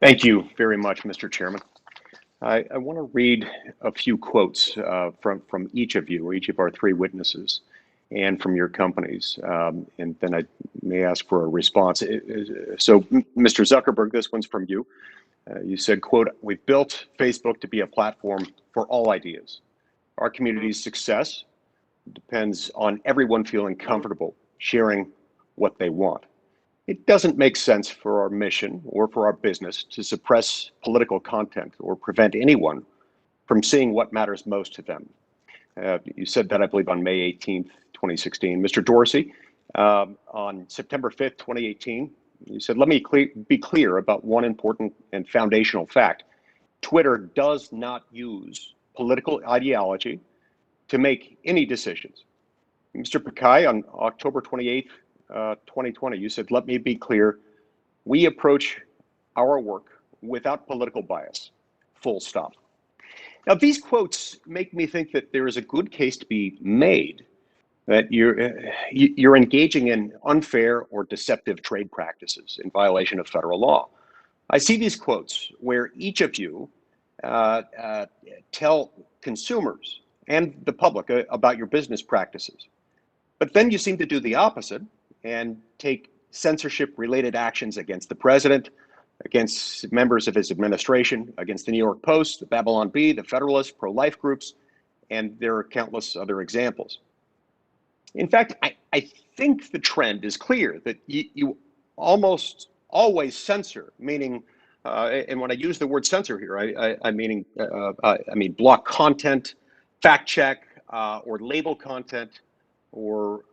Thank you very much, Mr. Chairman. I want to read a few quotes from each of you, or each of our three witnesses, and from your companies, and then I may ask for a response. So, Mr. Zuckerberg, this one's from you. You said, quote, "We've built Facebook to be a platform for all ideas. Our community's success depends on everyone feeling comfortable sharing what they want. It doesn't make sense for our mission or for our business to suppress political content or prevent anyone from seeing what matters most to them." You said that, I believe, on May 18th, 2016. Mr. Dorsey, on September 5th, 2018, you said, "Let me be clear about one important and foundational fact. Twitter does not use political ideology to make any decisions." Mr. Pakai, on October 28th, 2020, you said, "Let me be clear. We approach our work without political bias, full stop." Now, these quotes make me think that there is a good case to be made that you're engaging in unfair or deceptive trade practices in violation of federal law. I see these quotes where each of you tell consumers and the public about your business practices, but then you seem to do the opposite and take censorship-related actions against the president, against members of his administration, against the New York Post, the Babylon Bee, the Federalist, pro-life groups, and there are countless other examples. In fact, I think the trend is clear that you almost always censor, meaning, and when I use the word censor here, I mean block content, fact check, or label content, or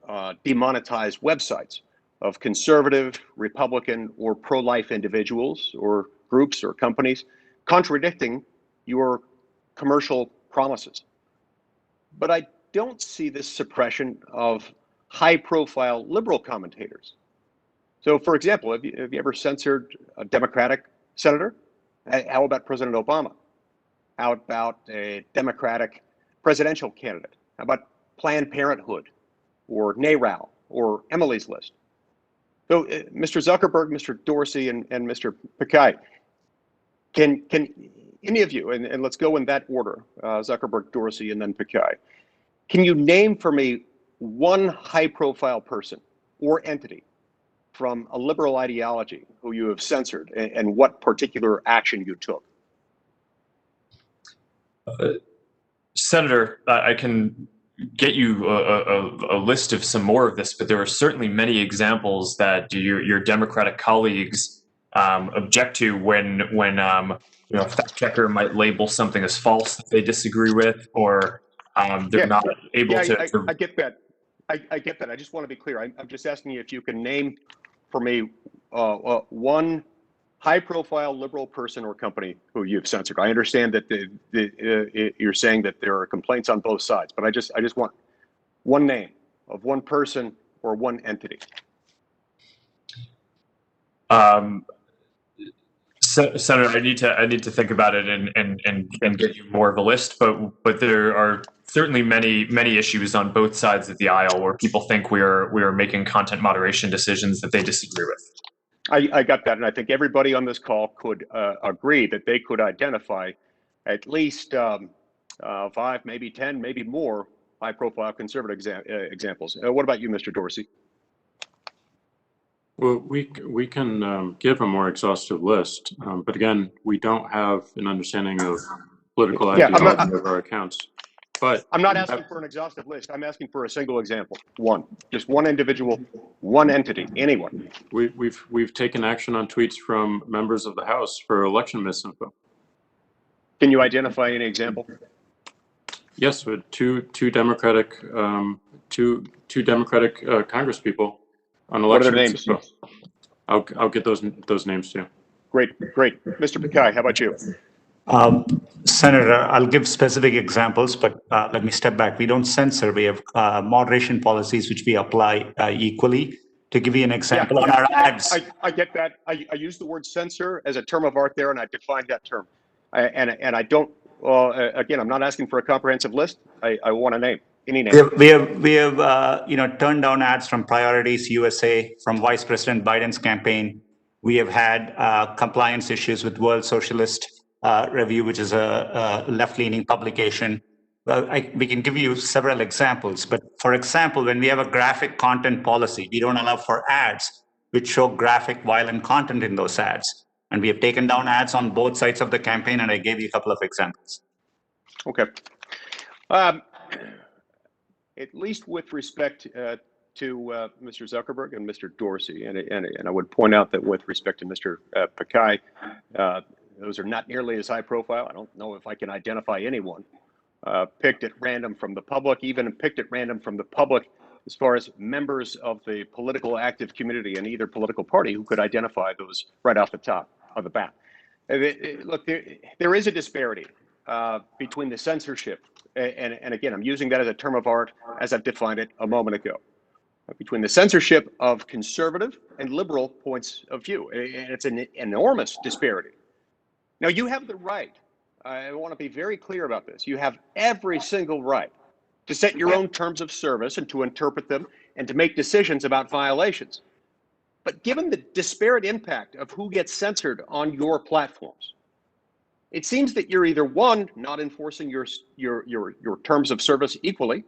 demonetize websites of conservative, Republican, or pro-life individuals or groups or companies contradicting your commercial promises. But I don't see this suppression of high-profile liberal commentators. So, for example, have you ever censored a Democratic senator? How about President Obama? How about a Democratic presidential candidate? How about Planned Parenthood, or NARAL, or Emily's List? So, Mr. Zuckerberg, Mr. Dorsey, and Mr. Pakai, can any of you, and let's go in that order, Zuckerberg, Dorsey, and then Pakai, can you name for me one high-profile person or entity from a liberal ideology who you have censored, and what particular action you took? Senator, I can get you a list of some more of this, but there are certainly many examples that your Democratic colleagues object to when a fact checker might label something as false that they disagree with, or they're not able to. I get that. I get that. I just want to be clear. I'm just asking you if you can name for me one high-profile liberal person or company who you've censored. I understand that you're saying that there are complaints on both sides, but I just want one name of one person or one entity. Senator, I need to think about it and get you more of a list, but there are certainly many issues on both sides of the aisle where people think we are making content moderation decisions that they disagree with. I got that, and I think everybody on this call could agree that they could identify at least 5, maybe 10, maybe more high-profile conservative examples. What about you, Mr. Dorsey? Well, we can give a more exhaustive list, but again, we don't have an understanding of political ideology of our accounts. But I'm not asking for an exhaustive list. I'm asking for a single example. Just one individual, one entity, anyone. We've taken action on tweets from members of the House for election misinfo. Can you identify any example? Yes, with two Democratic Congress people on election misinfo. I'll get those names to you. Great. Mr. Pakai, how about you? Senator, I'll give specific examples, but let me step back. We don't censor. We have moderation policies which we apply equally. To give you an example on our ads. I get that. I use the word censor as a term of art there, and I defined that term. And I don't. Again, I'm not asking for a comprehensive list. I want a name. Any name. We have turned down ads from Priorities USA, from Vice President Biden's campaign, We have had compliance issues with World Socialist Review, which is a left-leaning publication. We can give you several examples, but for example, when we have a graphic content policy, we don't allow for ads which show graphic violent content in those ads. And we have taken down ads on both sides of the campaign, and I gave you a couple of examples. Okay. At least with respect to Mr. Zuckerberg and Mr. Dorsey, and I would point out that with respect to Mr. Pakai, those are not nearly as high profile. I don't know if I can identify anyone picked at random from the public, even picked at random from the public as far as members of the political active community in either political party who could identify those right off the top of the bat. Look, there is a disparity between the censorship, and again, I'm using that as a term of art as I've defined it a moment ago, between the censorship of conservative and liberal points of view. And it's an enormous disparity. Now, you have the right, I want to be very clear about this, you have every single right to set your own terms of service and to interpret them and to make decisions about violations. But given the disparate impact of who gets censored on your platforms, it seems that you're either one, not enforcing your terms of service equally,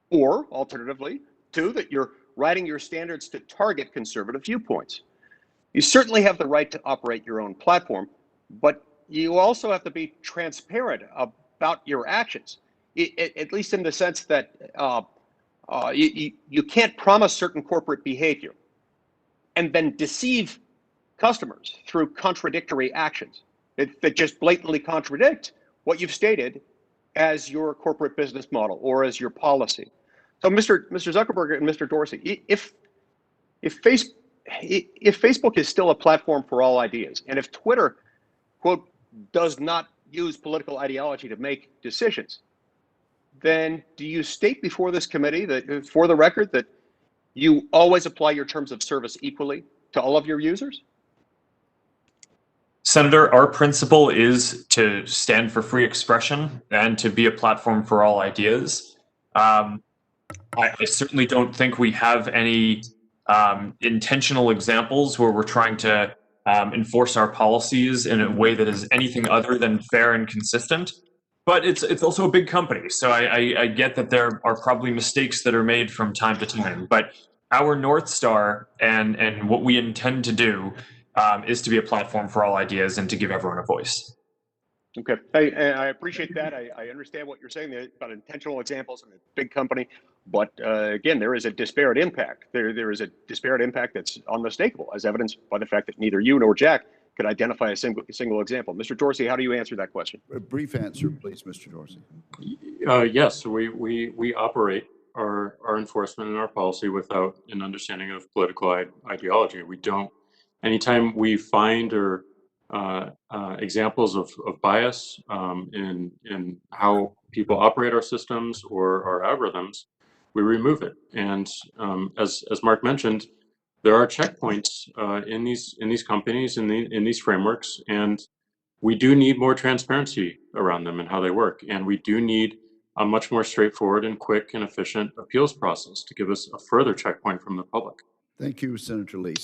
or alternatively, two, that you're writing your standards to target conservative viewpoints. You certainly have the right to operate your own platform, but you also have to be transparent about your actions, at least in the sense that you can't promise certain corporate behavior and then deceive customers through contradictory actions that just blatantly contradict what you've stated as your corporate business model or as your policy. So Mr. Zuckerberg and Mr. Dorsey, if Facebook is still a platform for all ideas, and if Twitter, quote, does not use political ideology to make decisions, then do you state before this committee that, for the record, that you always apply your terms of service equally to all of your users? Senator, our principle is to stand for free expression and to be a platform for all ideas. I certainly don't think we have any intentional examples where we're trying to enforce our policies in a way that is anything other than fair and consistent. But it's also a big company, so I get that there are probably mistakes that are made from time to time. But our North Star and what we intend to do is to be a platform for all ideas and to give everyone a voice. Okay, I appreciate that. I understand what you're saying there about intentional examples in a big company, but again, there is a disparate impact. There is a disparate impact that's unmistakable, as evidenced by the fact that neither you nor Jack could identify a single example. Mr. Dorsey, how do you answer that question? A brief answer, please, Mr. Dorsey. Yes, we operate our enforcement and our policy without an understanding of political ideology. We don't. Anytime we find or examples of bias in how people operate our systems or our algorithms, we remove it. And as Mark mentioned, there are checkpoints in these companies, in these frameworks, and we do need more transparency around them and how they work. And we do need a much more straightforward and quick and efficient appeals process to give us a further checkpoint from the public. Thank you, Senator Lee.